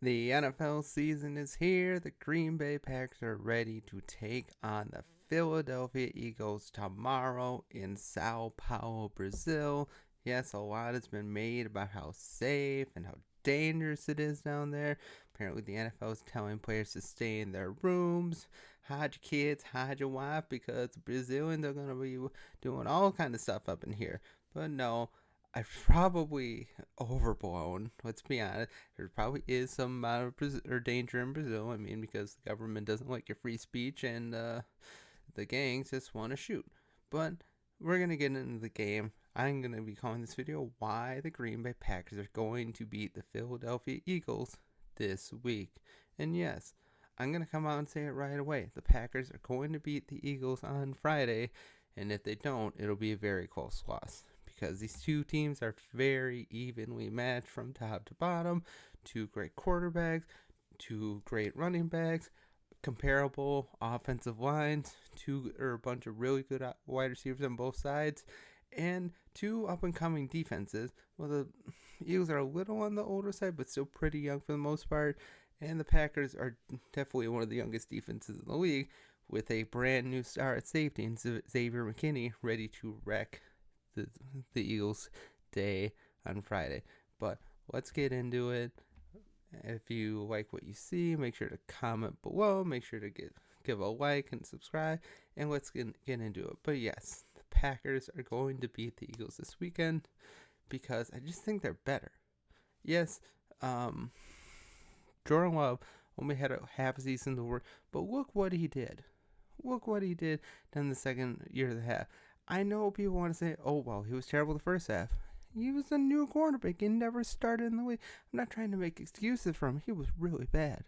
The NFL season is here. The Green Bay Packers are ready to take on the Philadelphia Eagles tomorrow in Sao Paulo, Brazil. Yes, a lot has been made about how safe and how dangerous it is down there. Apparently, the NFL is telling players to stay in their rooms, hide your kids, hide your wife, because the Brazilians are going to be doing all kind of stuff up in here. But no, I've probably overblown. Let's be honest. There probably is some amount of danger in Brazil. I mean, because the government doesn't like your free speech, and the gangs just want to shoot. But we're gonna get into the game. I'm gonna be calling this video "Why the Green Bay Packers Are Going to Beat the Philadelphia Eagles This Week." And yes, I'm gonna come out and say it right away. The Packers are going to beat the Eagles on Friday, and if they don't, it'll be a very close loss, because these two teams are very evenly matched from top to bottom. Two great quarterbacks, two great running backs, comparable offensive lines, a bunch of really good wide receivers on both sides, and two up and coming defenses. Well, the Eagles are a little on the older side, but still pretty young for the most part. And the Packers are definitely one of the youngest defenses in the league, with a brand new star at safety in Xavier McKinney, ready to wreck the the Eagles' day on Friday. But let's get into it. If you like what you see, make sure to comment below. Make sure to give a like and subscribe. And let's get into it. But yes, the Packers are going to beat the Eagles this weekend because I just think they're better. Yes, Jordan Love only had a half a season to work, but look what he did. Look what he did in the second year of the half. I know people want to say, oh, well, he was terrible the first half. He was a new quarterback. He never started in the league. I'm not trying to make excuses for him. He was really bad.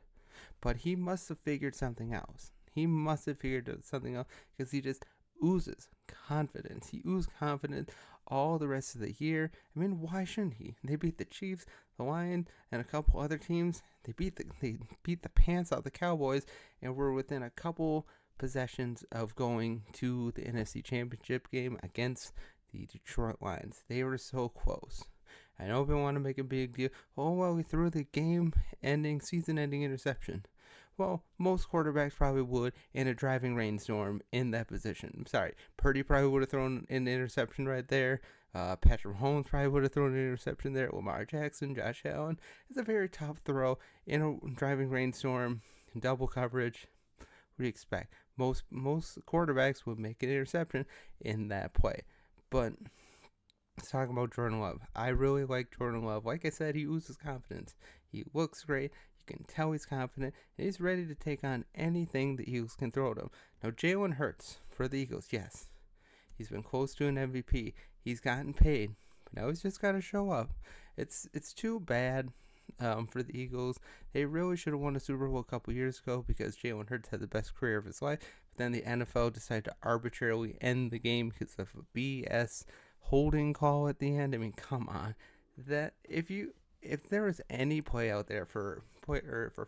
But he must have figured something else. He must have figured something else, because he just oozes confidence. He oozes confidence all the rest of the year. I mean, why shouldn't he? They beat the Chiefs, the Lions, and a couple other teams. They beat the pants out of the Cowboys, and were within a couple possessions of going to the NFC Championship game against the Detroit Lions. They were so close. I know they want to make a big deal. Oh, well, we threw the season-ending interception. Well, most quarterbacks probably would in a driving rainstorm in that position. I'm sorry, Purdy probably would have thrown an interception right there. Patrick Mahomes probably would have thrown an interception there. Lamar Jackson, Josh Allen. It's a very tough throw in a driving rainstorm, double coverage. What do you expect? Most quarterbacks would make an interception in that play. But let's talk about Jordan Love. I really like Jordan Love. Like I said, he oozes confidence. He looks great. You can tell he's confident, and he's ready to take on anything the Eagles can throw at him. Now, Jalen Hurts for the Eagles, yes. He's been close to an MVP. He's gotten paid, but now he's just got to show up. It's too bad for the Eagles. They really should have won a Super Bowl a couple years ago, because Jalen Hurts had the best career of his life. But then the NFL decided to arbitrarily end the game because of a BS holding call at the end. I mean, come on. That if there was any play out there for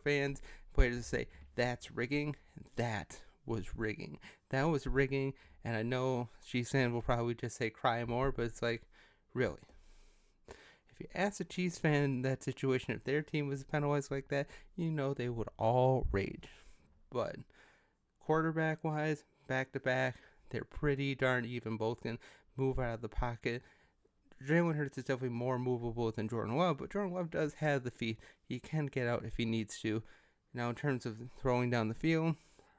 fans, players to say that's rigging, that was rigging. That was rigging. And I know Chiefs fans will probably just say cry more, but it's like, really? If you ask a Chiefs fan in that situation, if their team was penalized like that, you know they would all rage. But quarterback wise, back to back, they're pretty darn even. Both can move out of the pocket. Jalen Hurts is definitely more movable than Jordan Love, but Jordan Love does have the feet. He can get out if he needs to. Now, in terms of throwing down the field,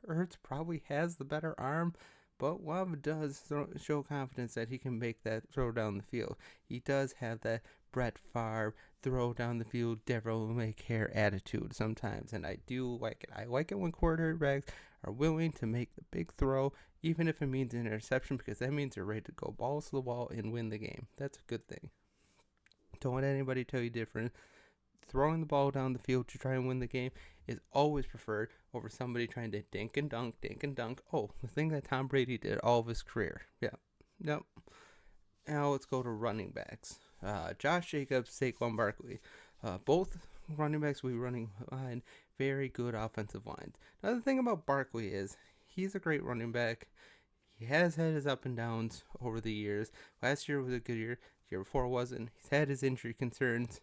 Hurts probably has the better arm, but Love does show confidence that he can make that throw down the field. He does have that Brett Favre throw down the field, devil may care attitude sometimes, and I do like it. I like it when quarterbacks are willing to make the big throw, even if it means an interception, because that means they're ready to go balls to the wall and win the game. That's a good thing. Don't let anybody tell you different. Throwing the ball down the field to try and win the game is always preferred over somebody trying to dink and dunk. Oh, the thing that Tom Brady did all of his career. Yeah. Nope. Now let's go to running backs. Josh Jacobs, Saquon Barkley. Both running backs will be running behind very good offensive lines. Now, the thing about Barkley is he's a great running back. He has had his up and downs over the years. Last year was a good year. The year before wasn't. He's had his injury concerns.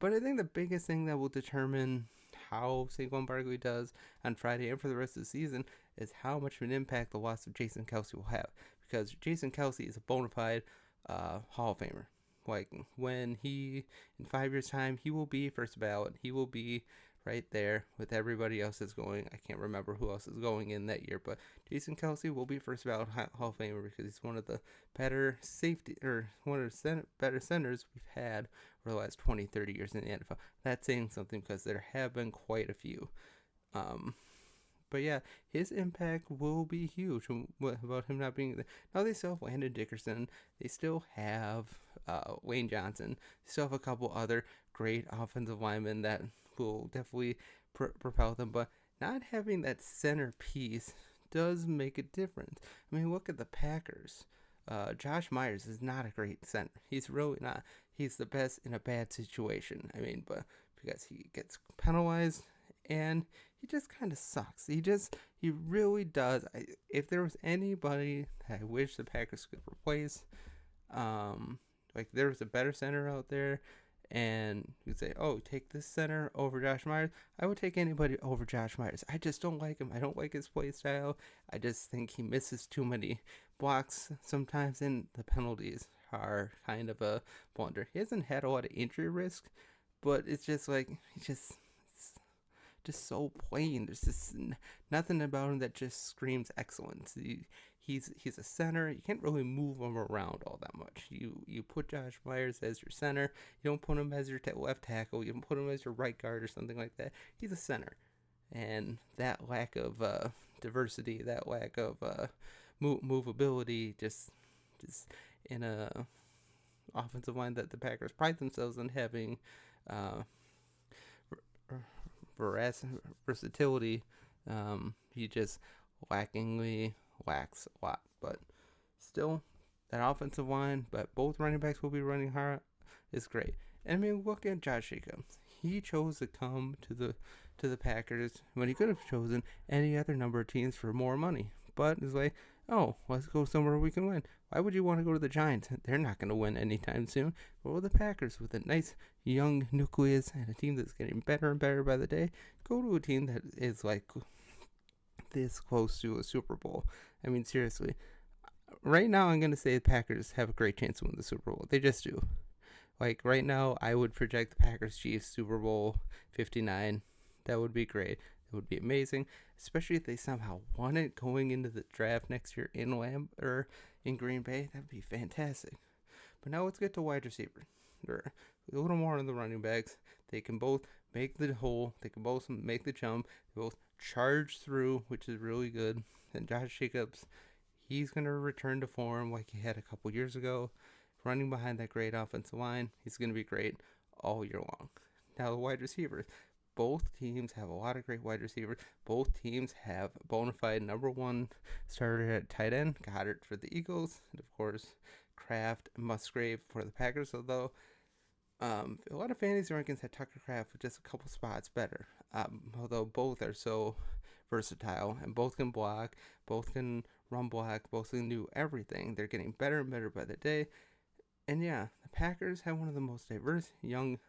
But I think the biggest thing that will determine how Saquon Barkley does on Friday and for the rest of the season is how much of an impact the loss of Jason Kelsey will have. Because Jason Kelsey is a bona fide Hall of Famer. Like, when in 5 years' time, he will be first ballot. He will be right there with everybody else that's going. I can't remember who else is going in that year, but Jason Kelsey will be first ballot Hall of Famer because he's one of the better one of the better centers we've had over the last 20, 30 years in the NFL. That's saying something because there have been quite a few. But yeah, his impact will be huge. About him not being there. Now they still have Landon Dickerson. They still have Wayne Johnson. They still have a couple other great offensive linemen that will definitely propel them. But not having that centerpiece does make a difference. I mean, look at the Packers. Josh Myers is not a great center. He's really not. He's the best in a bad situation. I mean, but because he gets penalized and he just kind of sucks. He really does. If there was anybody that I wish the Packers could replace, like there was a better center out there, and you'd say, oh, take this center over Josh Myers, I would take anybody over Josh Myers. I just don't like him. I don't like his play style. I just think he misses too many blocks sometimes, and the penalties are kind of a blunder. He hasn't had a lot of injury risk, but it's just like, just so plain. There's just nothing about him that just screams excellence. He's a center. You can't really move him around all that much. You put Josh Myers as your center. You don't put him as your left tackle. You don't put him as your right guard or something like that. He's a center, and that lack of diversity, that lack of movability, just in a offensive line that the Packers pride themselves on having. Versatility, he just lackingly lacks a lot. But still, that offensive line, but both running backs will be running hard, is great. And I mean, look at Josh Jacobs. He chose to come to the Packers when he could have chosen any other number of teams for more money. But it's like, oh, let's go somewhere we can win. Why would you want to go to the Giants? They're not going to win anytime soon. Or the Packers with a nice young nucleus and a team that's getting better and better by the day. Go to a team that is like this close to a Super Bowl. I mean, seriously. Right now, I'm going to say the Packers have a great chance to win the Super Bowl. They just do. Like, right now, I would project the Packers-Chiefs Super Bowl 59. That would be great. It would be amazing, especially if they somehow won it going into the draft next year in in Green Bay. That would be fantastic. But now let's get to wide receiver. Or a little more on the running backs. They can both make the hole. They can both make the jump. They both charge through, which is really good. And Josh Jacobs, he's going to return to form like he had a couple years ago. Running behind that great offensive line, he's going to be great all year long. Now the wide receivers. Both teams have a lot of great wide receivers. Both teams have bona fide number one starter at tight end. Goddard for the Eagles. And, of course, Kraft and Musgrave for the Packers. Although a lot of fantasy rankings had Tucker Kraft with just a couple spots better. Although both are so versatile and both can block, both can run block, both can do everything. They're getting better and better by the day. And yeah, the Packers have one of the most diverse young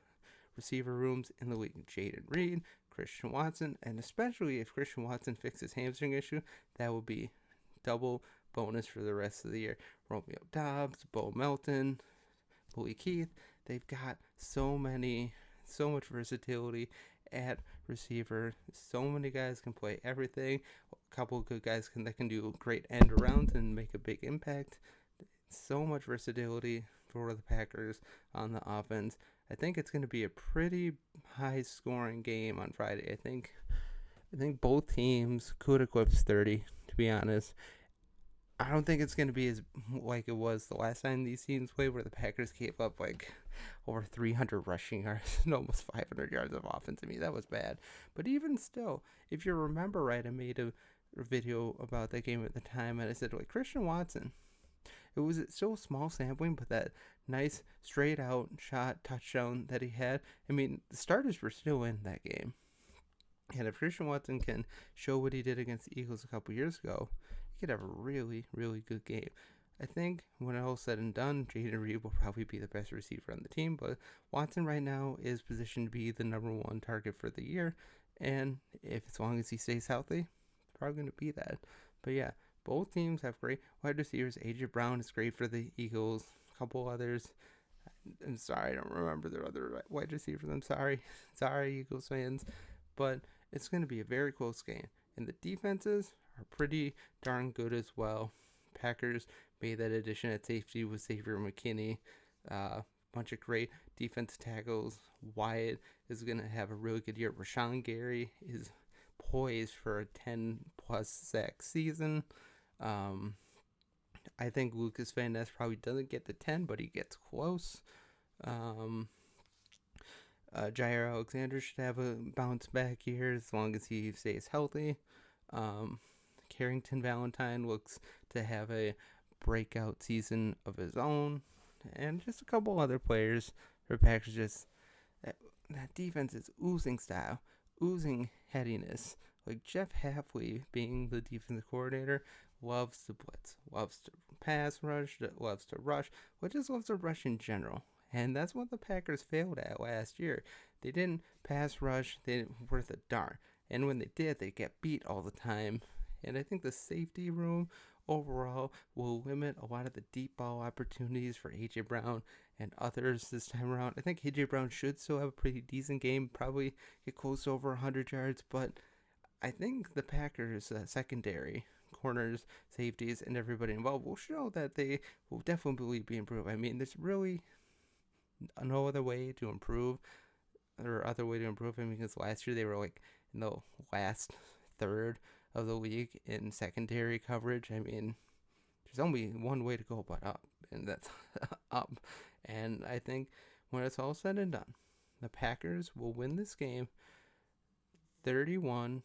receiver rooms in the league. Jaden Reed, Christian Watson, and especially if Christian Watson fixes hamstring issue, that will be double bonus for the rest of the year. Romeo Doubs, Bo Melton, Malik Keith, they've got so much versatility at receiver. So many guys can play everything. A couple of good guys that can do great end arounds and make a big impact. So much versatility for the Packers on the offense. I think it's going to be a pretty high-scoring game on Friday. I think both teams could eclipse 30, to be honest. I don't think it's going to be as like it was the last time these teams played, where the Packers gave up like over 300 rushing yards and almost 500 yards of offense. I mean, that was bad. But even still, if you remember right, I made a video about that game at the time, and I said, like, Christian Watson, it was still a small sampling, but that nice straight out shot touchdown that he had. I mean, the starters were still in that game. And if Christian Watson can show what he did against the Eagles a couple years ago, he could have a really, really good game. I think when all said and done, Jaden Reed will probably be the best receiver on the team, but Watson right now is positioned to be the number one target for the year, and if as long as he stays healthy, it's probably going to be that. But yeah, both teams have great wide receivers. AJ Brown is great for the Eagles. A couple others. I'm sorry, I don't remember their other wide receivers. I'm sorry, sorry, Eagles fans, but it's going to be a very close game, and the defenses are pretty darn good as well. Packers made that addition at safety with Xavier McKinney. Bunch of great defensive tackles. Wyatt is going to have a really good year. Rashawn Gary is poised for a 10 plus sack season. I think Lucas Van Ness probably doesn't get to 10, but he gets close. Um, Jair Alexander should have a bounce back year as long as he stays healthy. Carrington Valentine looks to have a breakout season of his own, and just a couple other players for Packers. Just that defense is oozing style, oozing headiness. Like Jeff Halfley, being the defensive coordinator, loves to blitz, loves to pass rush, loves to rush, but just loves to rush in general. And that's what the Packers failed at last year. They didn't pass rush, they didn't worth a darn. And when they did, they get beat all the time. And I think the safety room overall will limit a lot of the deep ball opportunities for A.J. Brown and others this time around. I think A.J. Brown should still have a pretty decent game, probably get close to over 100 yards, but I think the Packers' secondary, corners, safeties, and everybody involved will show that they will definitely be improved. I mean, there's really no other way to improve him because last year they were like in the last third of the league in secondary coverage. I mean, there's only one way to go but up, and that's up. And I think when it's all said and done, the Packers will win this game 31-28.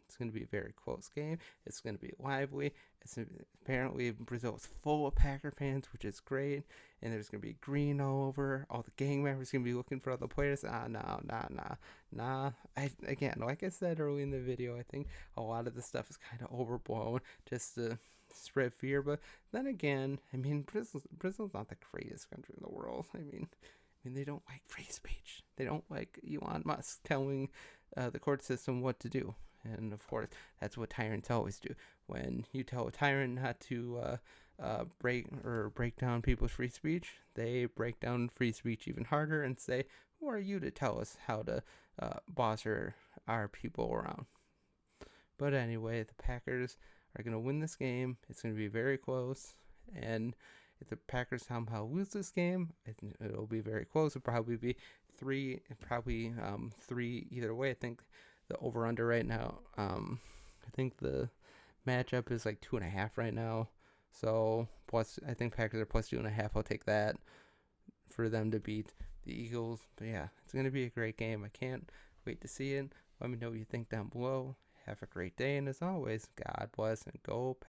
It's going to be a very close game. It's going to be lively. Apparently Brazil is full of Packer fans, which is great. And there's going to be green all over. All the gang members going to be looking for other players. Nah. Again, like I said early in the video, I think a lot of the stuff is kind of overblown just to spread fear. But then again, I mean, Brazil's not the greatest country in the world. I mean, they don't like free speech. They don't like Elon Musk telling the court system what to do. And of course, that's what tyrants always do. When you tell a tyrant not to break down people's free speech, they break down free speech even harder and say, "Who are you to tell us how to boss our people around?" But anyway, the Packers are going to win this game. It's going to be very close, and if the Packers somehow lose this game, it'll be very close. It'll probably be three either way. I think the over-under right now, I think the matchup is like 2.5 right now. So plus, I think Packers are plus 2.5. I'll take that for them to beat the Eagles. But yeah, it's going to be a great game. I can't wait to see it. Let me know what you think down below. Have a great day, and as always, God bless and go Packers.